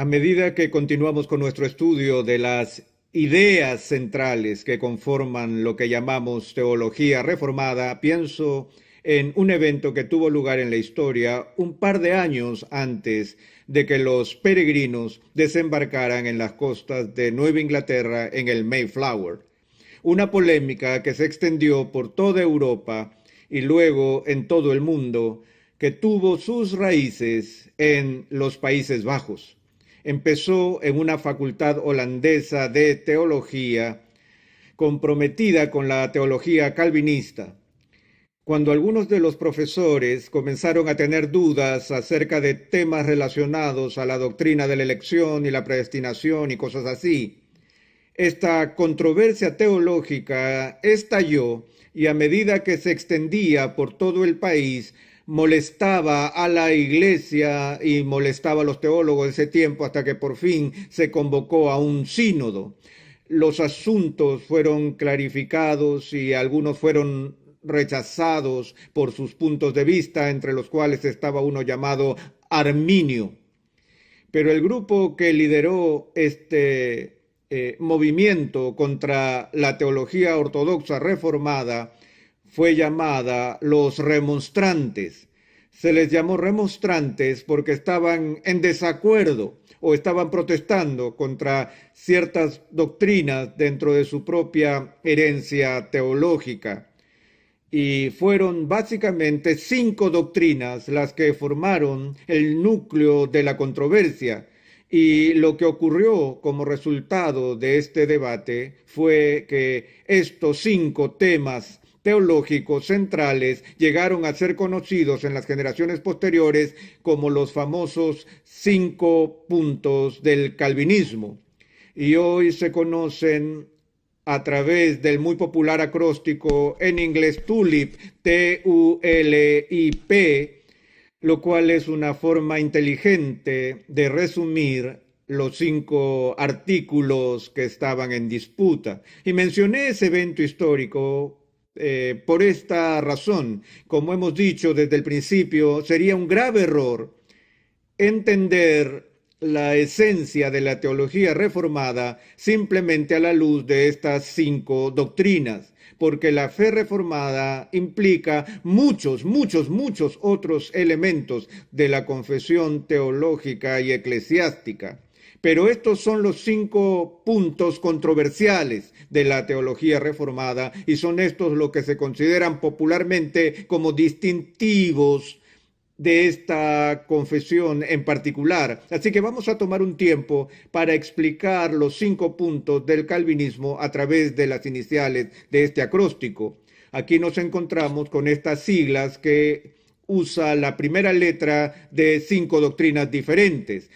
A medida que continuamos con nuestro estudio de las ideas centrales que conforman lo que llamamos teología reformada, pienso en un evento que tuvo lugar en la historia un par de años antes de que los peregrinos desembarcaran en las costas de Nueva Inglaterra en el Mayflower. Una polémica que se extendió por toda Europa y luego en todo el mundo, que tuvo sus raíces en los Países Bajos. Empezó en una facultad holandesa de teología comprometida con la teología calvinista. Cuando algunos de los profesores comenzaron a tener dudas acerca de temas relacionados a la doctrina de la elección y la predestinación y cosas así, esta controversia teológica estalló y a medida que se extendía por todo el país, molestaba a la iglesia y molestaba a los teólogos de ese tiempo hasta que por fin se convocó a un sínodo. Los asuntos fueron clarificados y algunos fueron rechazados por sus puntos de vista, entre los cuales estaba uno llamado Arminio. Pero el grupo que lideró este movimiento contra la teología ortodoxa reformada fue llamada los remonstrantes. Se les llamó remonstrantes porque estaban en desacuerdo o estaban protestando contra ciertas doctrinas dentro de su propia herencia teológica. Y fueron básicamente 5 doctrinas las que formaron el núcleo de la controversia. Y lo que ocurrió como resultado de este debate fue que estos 5 temas teológicos centrales llegaron a ser conocidos en las generaciones posteriores como los famosos 5 puntos del calvinismo. Y hoy se conocen a través del muy popular acróstico en inglés TULIP, T-U-L-I-P, lo cual es una forma inteligente de resumir los 5 artículos que estaban en disputa. Y mencioné ese evento histórico por esta razón. Como hemos dicho desde el principio, sería un grave error entender la esencia de la teología reformada simplemente a la luz de estas 5 doctrinas, porque la fe reformada implica muchos otros elementos de la confesión teológica y eclesiástica. Pero estos son los 5 puntos controversiales de la teología reformada y son estos lo que se consideran popularmente como distintivos de esta confesión en particular. Así que vamos a tomar un tiempo para explicar los 5 puntos del calvinismo a través de las iniciales de este acróstico. Aquí nos encontramos con estas siglas que usa la primera letra de 5 doctrinas diferentes.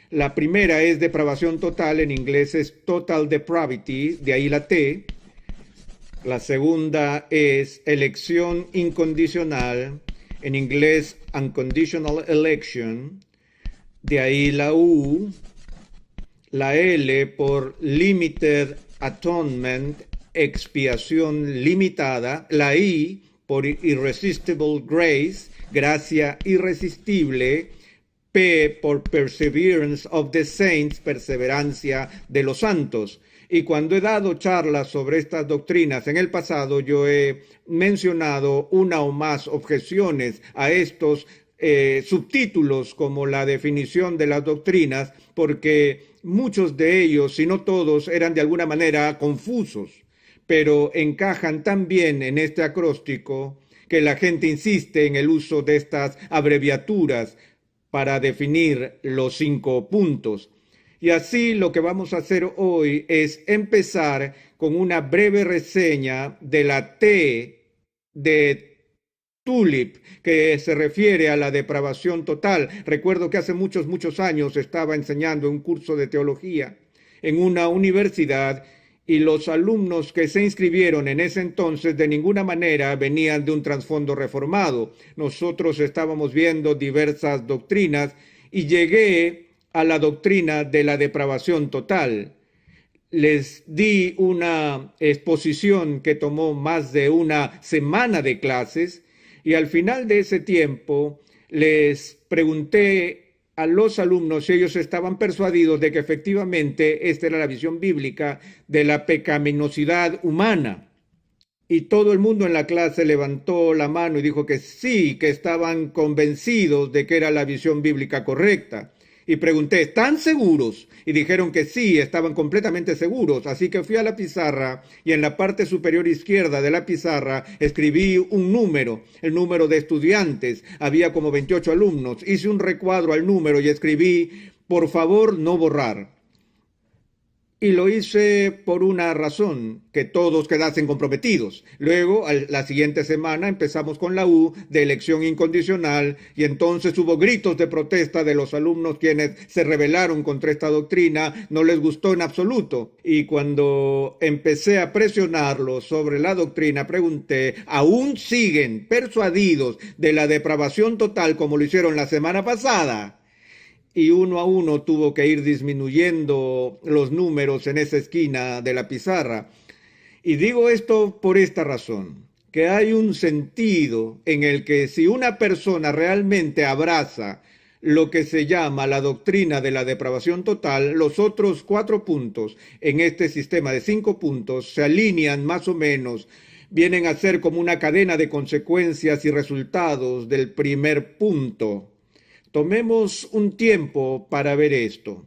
La primera es depravación total, en inglés es total depravity, de ahí la T. La segunda es elección incondicional, en inglés unconditional election, de ahí la U, la L por limited atonement, expiación limitada, la I por irresistible grace, gracia irresistible, P por perseverance of the saints, perseverancia de los santos. Y cuando he dado charlas sobre estas doctrinas en el pasado, yo he mencionado una o más objeciones a estos subtítulos como la definición de las doctrinas, porque muchos de ellos, si no todos, eran de alguna manera confusos, pero encajan tan bien en este acróstico que la gente insiste en el uso de estas abreviaturas para definir los 5 puntos. Y así lo que vamos a hacer hoy es empezar con una breve reseña de la T de TULIP, que se refiere a la depravación total. Recuerdo que hace muchos años estaba enseñando un curso de teología en una universidad y los alumnos que se inscribieron en ese entonces de ninguna manera venían de un trasfondo reformado. Nosotros estábamos viendo diversas doctrinas y llegué a la doctrina de la depravación total. Les di una exposición que tomó más de una semana de clases y al final de ese tiempo les pregunté a los alumnos si ellos estaban persuadidos de que efectivamente esta era la visión bíblica de la pecaminosidad humana. Y todo el mundo en la clase levantó la mano y dijo que sí, que estaban convencidos de que era la visión bíblica correcta. Y pregunté, ¿están seguros? Y dijeron que sí, estaban completamente seguros. Así que fui a la pizarra y en la parte superior izquierda de la pizarra escribí un número, el número de estudiantes. Había como 28 alumnos. Hice un recuadro al número y escribí, por favor, no borrar. Y lo hice por una razón, que todos quedasen comprometidos. Luego, la siguiente semana, empezamos con la U de elección incondicional y entonces hubo gritos de protesta de los alumnos quienes se rebelaron contra esta doctrina, no les gustó en absoluto. Y cuando empecé a presionarlos sobre la doctrina, pregunté, ¿aún siguen persuadidos de la depravación total como lo hicieron la semana pasada? Y uno a uno tuvo que ir disminuyendo los números en esa esquina de la pizarra. Y digo esto por esta razón, que hay un sentido en el que si una persona realmente abraza lo que se llama la doctrina de la depravación total, los otros 4 puntos en este sistema de 5 puntos se alinean más o menos, vienen a ser como una cadena de consecuencias y resultados del primer punto. Tomemos un tiempo para ver esto.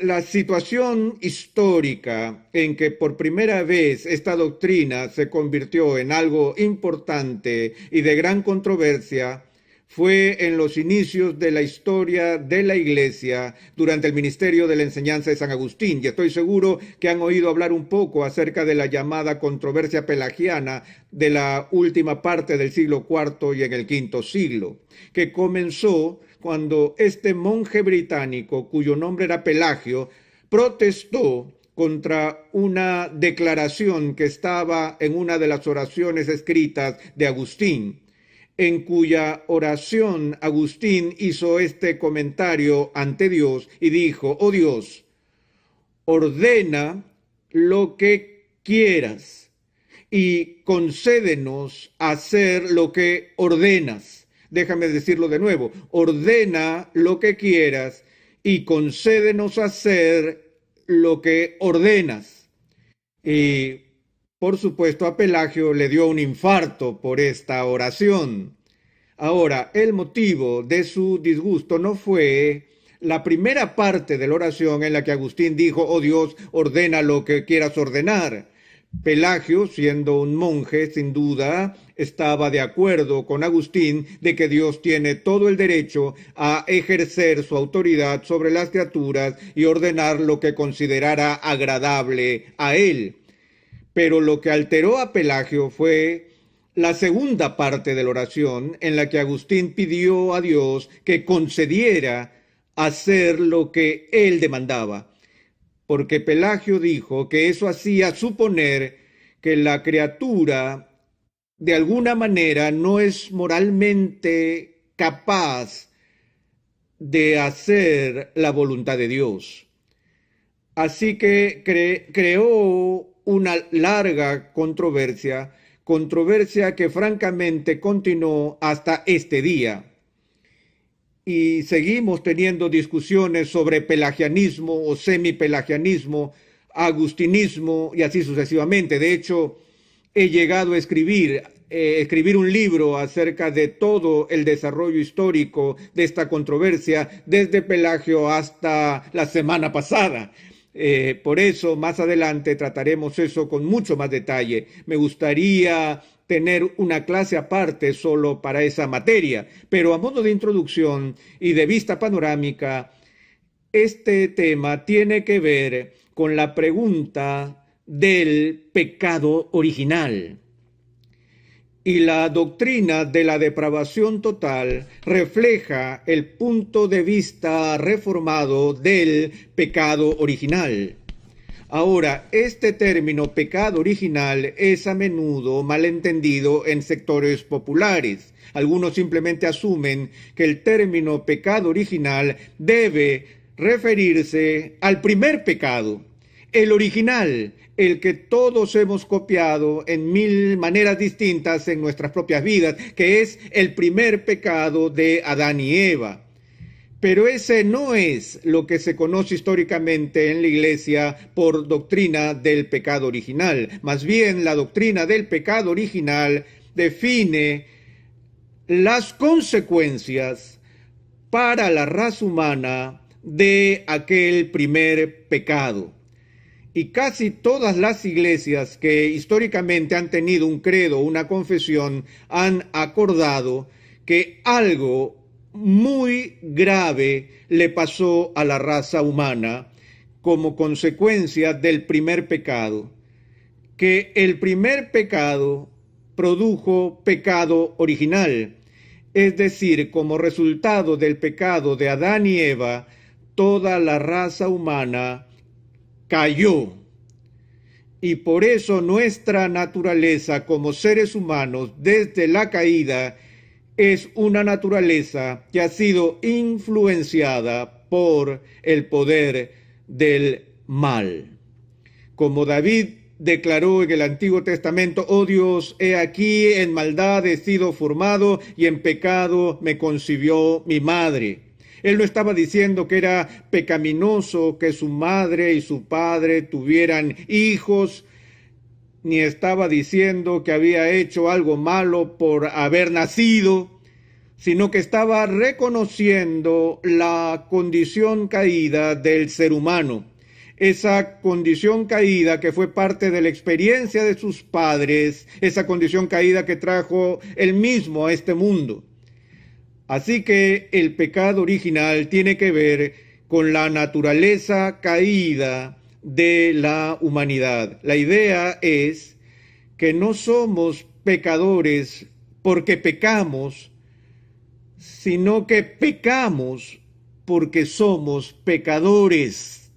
La situación histórica en que por primera vez esta doctrina se convirtió en algo importante y de gran controversia fue en los inicios de la historia de la Iglesia durante el ministerio de la enseñanza de San Agustín. Y estoy seguro que han oído hablar un poco acerca de la llamada controversia pelagiana de la última parte del siglo IV y en el V siglo, que comenzó cuando este monje británico, cuyo nombre era Pelagio, protestó contra una declaración que estaba en una de las oraciones escritas de Agustín, en cuya oración Agustín hizo este comentario ante Dios y dijo, oh Dios, ordena lo que quieras y concédenos hacer lo que ordenas. Déjame decirlo de nuevo, ordena lo que quieras y concédenos hacer lo que ordenas. Y por supuesto, a Pelagio le dio un infarto por esta oración. Ahora, el motivo de su disgusto no fue la primera parte de la oración en la que Agustín dijo, oh Dios, ordena lo que quieras ordenar. Pelagio, siendo un monje, sin duda, estaba de acuerdo con Agustín de que Dios tiene todo el derecho a ejercer su autoridad sobre las criaturas y ordenar lo que considerara agradable a él. Pero lo que alteró a Pelagio fue la segunda parte de la oración en la que Agustín pidió a Dios que concediera hacer lo que él demandaba, porque Pelagio dijo que eso hacía suponer que la criatura de alguna manera no es moralmente capaz de hacer la voluntad de Dios. Así que creó una larga controversia que francamente continuó hasta este día. Y seguimos teniendo discusiones sobre pelagianismo o semipelagianismo, agustinismo y así sucesivamente. De hecho, he llegado a escribir un libro acerca de todo el desarrollo histórico de esta controversia, desde Pelagio hasta la semana pasada. Por eso, más adelante trataremos eso con mucho más detalle. Me gustaría tener una clase aparte solo para esa materia, pero a modo de introducción y de vista panorámica, este tema tiene que ver con la pregunta del pecado original. Y la doctrina de la depravación total refleja el punto de vista reformado del pecado original. Ahora, este término pecado original es a menudo malentendido en sectores populares. Algunos simplemente asumen que el término pecado original debe referirse al primer pecado, el original, el que todos hemos copiado en 1000 maneras distintas en nuestras propias vidas, que es el primer pecado de Adán y Eva. Pero ese no es lo que se conoce históricamente en la Iglesia por doctrina del pecado original. Más bien, la doctrina del pecado original define las consecuencias para la raza humana de aquel primer pecado. Y casi todas las iglesias que históricamente han tenido un credo, una confesión, han acordado que algo muy grave le pasó a la raza humana como consecuencia del primer pecado, que el primer pecado produjo pecado original, es decir, como resultado del pecado de Adán y Eva, toda la raza humana cayó. Y por eso nuestra naturaleza como seres humanos desde la caída es una naturaleza que ha sido influenciada por el poder del mal. Como David declaró en el Antiguo Testamento: oh Dios, he aquí en maldad he sido formado y en pecado me concibió mi madre. Él no estaba diciendo que era pecaminoso que su madre y su padre tuvieran hijos, ni estaba diciendo que había hecho algo malo por haber nacido, sino que estaba reconociendo la condición caída del ser humano. Esa condición caída que fue parte de la experiencia de sus padres, esa condición caída que trajo él mismo a este mundo. Así que el pecado original tiene que ver con la naturaleza caída de la humanidad. La idea es que no somos pecadores porque pecamos, sino que pecamos porque somos pecadores.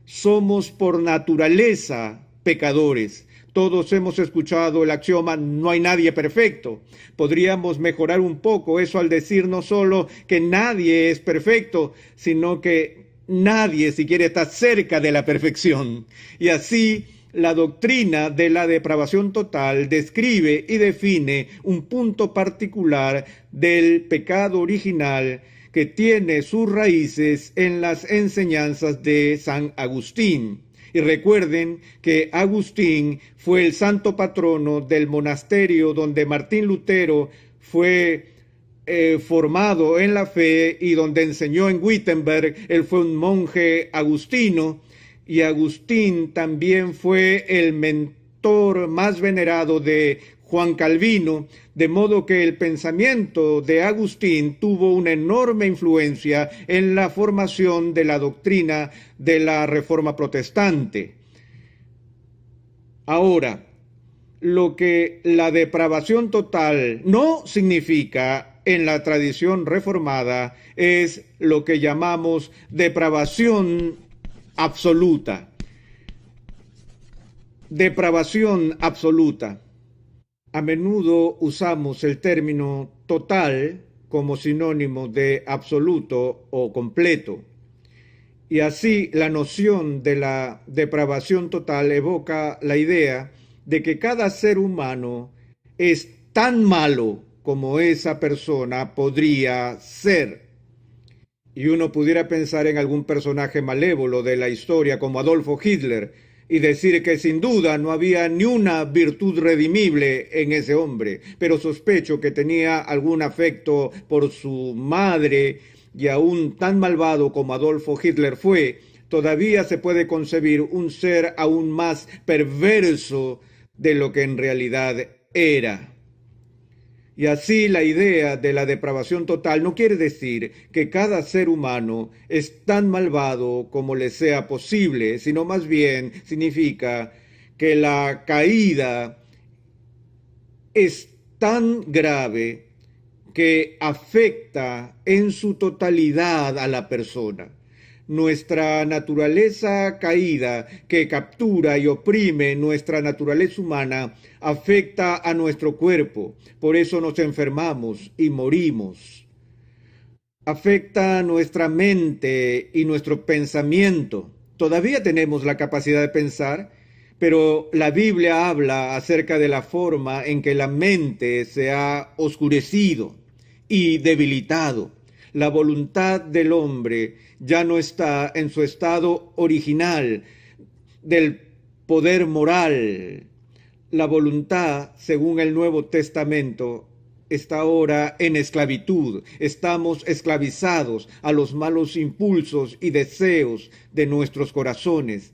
Somos por naturaleza pecadores. Todos hemos escuchado el axioma: no hay nadie perfecto. Podríamos mejorar un poco eso al decir no solo que nadie es perfecto, sino que nadie siquiera está cerca de la perfección. Y así, la doctrina de la depravación total describe y define un punto particular del pecado original que tiene sus raíces en las enseñanzas de San Agustín. Y recuerden que Agustín fue el santo patrono del monasterio donde Martín Lutero fue formado en la fe y donde enseñó en Wittenberg. Él fue un monje agustino, y Agustín también fue el mentor más venerado de Juan Calvino, de modo que el pensamiento de Agustín tuvo una enorme influencia en la formación de la doctrina de la Reforma Protestante. Ahora, lo que la depravación total no significa en la tradición reformada es lo que llamamos depravación absoluta. Depravación absoluta. A menudo usamos el término total como sinónimo de absoluto o completo. Y así la noción de la depravación total evoca la idea de que cada ser humano es tan malo como esa persona podría ser. Y uno pudiera pensar en algún personaje malévolo de la historia como Adolfo Hitler y decir que sin duda no había ni una virtud redimible en ese hombre, pero sospecho que tenía algún afecto por su madre, y aún tan malvado como Adolfo Hitler fue, todavía se puede concebir un ser aún más perverso de lo que en realidad era. Y así la idea de la depravación total no quiere decir que cada ser humano es tan malvado como le sea posible, sino más bien significa que la caída es tan grave que afecta en su totalidad a la persona. Nuestra naturaleza caída, que captura y oprime nuestra naturaleza humana, afecta a nuestro cuerpo. Por eso nos enfermamos y morimos. Afecta nuestra mente y nuestro pensamiento. Todavía tenemos la capacidad de pensar, pero la Biblia habla acerca de la forma en que la mente se ha oscurecido y debilitado. La voluntad del hombre ya no está en su estado original del poder moral. La voluntad, según el Nuevo Testamento, está ahora en esclavitud. Estamos esclavizados a los malos impulsos y deseos de nuestros corazones.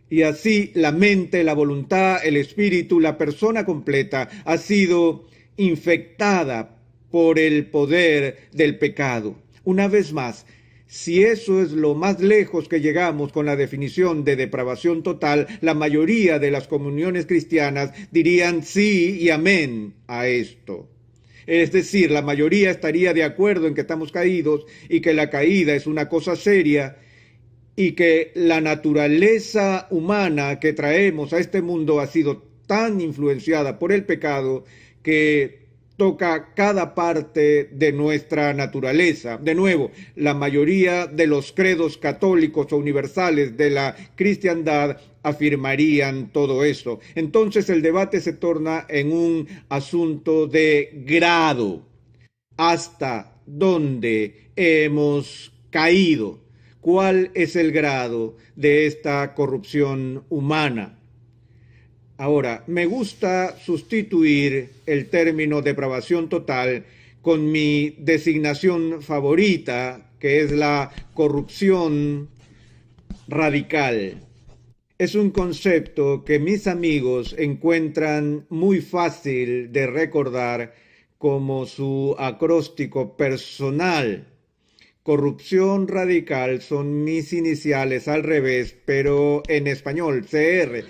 Y así la mente, la voluntad, el espíritu, la persona completa ha sido infectada por el poder del pecado. Una vez más, si eso es lo más lejos que llegamos con la definición de depravación total, la mayoría de las comuniones cristianas dirían sí y amén a esto. Es decir, la mayoría estaría de acuerdo en que estamos caídos y que la caída es una cosa seria y que la naturaleza humana que traemos a este mundo ha sido tan influenciada por el pecado que toca cada parte de nuestra naturaleza. De nuevo, la mayoría de los credos católicos o universales de la cristiandad afirmarían todo eso. Entonces el debate se torna en un asunto de grado. ¿Hasta dónde hemos caído? ¿Cuál es el grado de esta corrupción humana? Ahora, me gusta sustituir el término depravación total con mi designación favorita, que es la corrupción radical. Es un concepto que mis amigos encuentran muy fácil de recordar como su acróstico personal. Corrupción radical son mis iniciales al revés, pero en español, CR.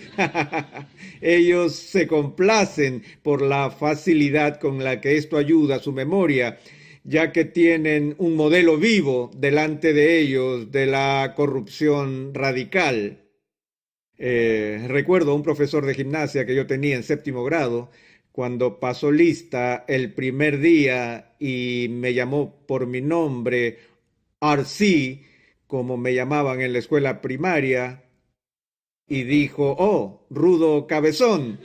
Ellos se complacen por la facilidad con la que esto ayuda a su memoria, ya que tienen un modelo vivo delante de ellos de la corrupción radical. Recuerdo a un profesor de gimnasia que yo tenía en 7º grado, cuando pasó lista el primer día y me llamó por mi nombre, RC, como me llamaban en la escuela primaria, y dijo, oh, Rudo Cabezón.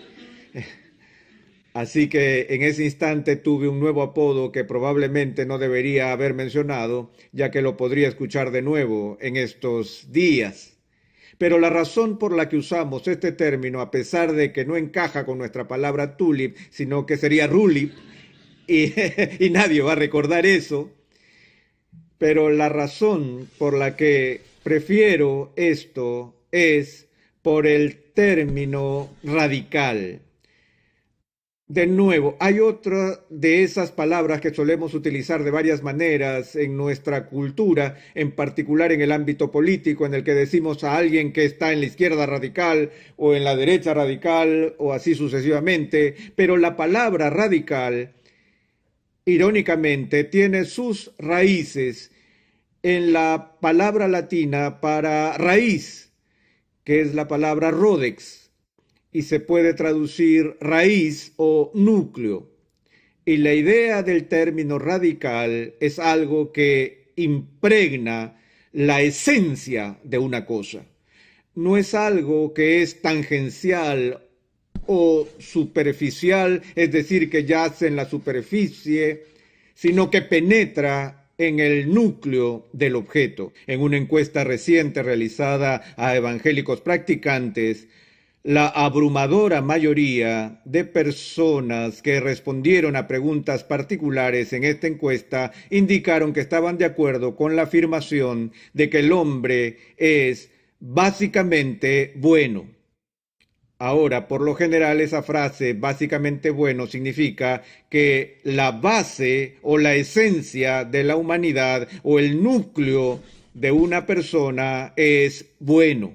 Así que en ese instante tuve un nuevo apodo que probablemente no debería haber mencionado, ya que lo podría escuchar de nuevo en estos días. Pero la razón por la que usamos este término, a pesar de que no encaja con nuestra palabra tulip, sino que sería rulip, y nadie va a recordar eso, pero la razón por la que prefiero esto es por el término radical. De nuevo, hay otra de esas palabras que solemos utilizar de varias maneras en nuestra cultura, en particular en el ámbito político, en el que decimos a alguien que está en la izquierda radical o en la derecha radical o así sucesivamente, pero la palabra radical, irónicamente, tiene sus raíces en la palabra latina para raíz, que es la palabra rodex, y se puede traducir raíz o núcleo. Y la idea del término radical es algo que impregna la esencia de una cosa. No es algo que es tangencial o superficial, es decir, que yace en la superficie, sino que penetra en el núcleo del objeto. En una encuesta reciente realizada a evangélicos practicantes, la abrumadora mayoría de personas que respondieron a preguntas particulares en esta encuesta indicaron que estaban de acuerdo con la afirmación de que el hombre es básicamente bueno. Ahora, por lo general, esa frase básicamente bueno significa que la base o la esencia de la humanidad o el núcleo de una persona es bueno.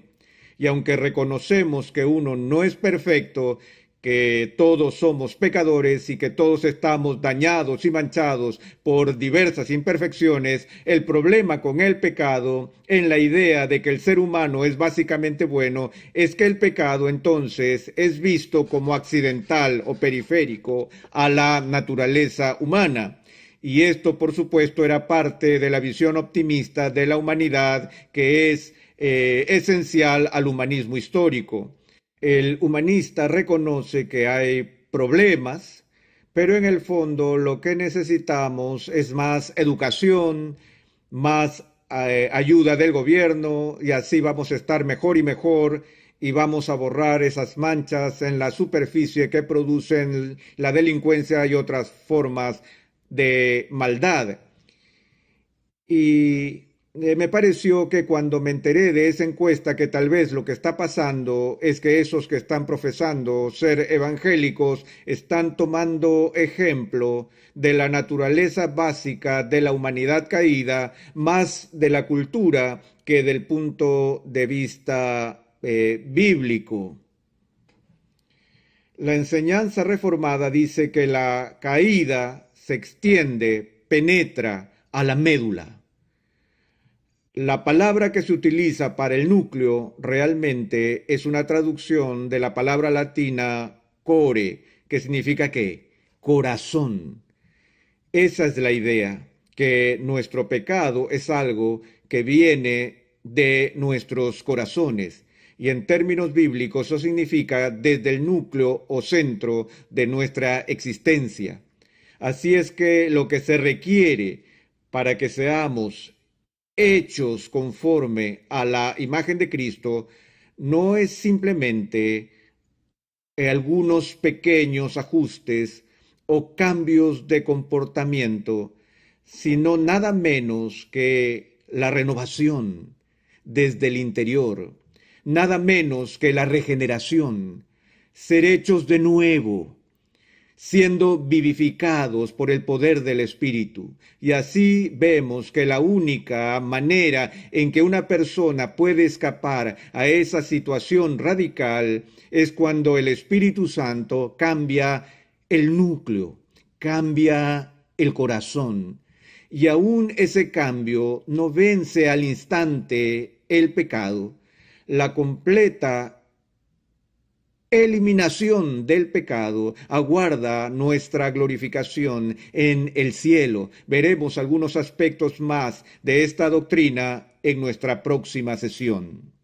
Y aunque reconocemos que uno no es perfecto, que todos somos pecadores y que todos estamos dañados y manchados por diversas imperfecciones, el problema con el pecado, en la idea de que el ser humano es básicamente bueno, es que el pecado entonces es visto como accidental o periférico a la naturaleza humana. Y esto, por supuesto, era parte de la visión optimista de la humanidad que es esencial al humanismo histórico. El humanista reconoce que hay problemas, pero en el fondo lo que necesitamos es más educación, más ayuda del gobierno y así vamos a estar mejor y mejor y vamos a borrar esas manchas en la superficie que producen la delincuencia y otras formas de maldad. Y me pareció que cuando me enteré de esa encuesta que tal vez lo que está pasando es que esos que están profesando ser evangélicos están tomando ejemplo de la naturaleza básica de la humanidad caída, más de la cultura que del punto de vista bíblico. La enseñanza reformada dice que la caída se extiende, penetra a la médula. La palabra que se utiliza para el núcleo realmente es una traducción de la palabra latina core, que significa ¿qué? Corazón. Esa es la idea, que nuestro pecado es algo que viene de nuestros corazones. Y en términos bíblicos eso significa desde el núcleo o centro de nuestra existencia. Así es que lo que se requiere para que seamos hechos conforme a la imagen de Cristo no es simplemente algunos pequeños ajustes o cambios de comportamiento, sino nada menos que la renovación desde el interior, nada menos que la regeneración, ser hechos de nuevo, siendo vivificados por el poder del Espíritu. Y así vemos que la única manera en que una persona puede escapar a esa situación radical es cuando el Espíritu Santo cambia el núcleo, cambia el corazón. Y aún ese cambio no vence al instante el pecado. La completa eliminación del pecado aguarda nuestra glorificación en el cielo. Veremos algunos aspectos más de esta doctrina en nuestra próxima sesión.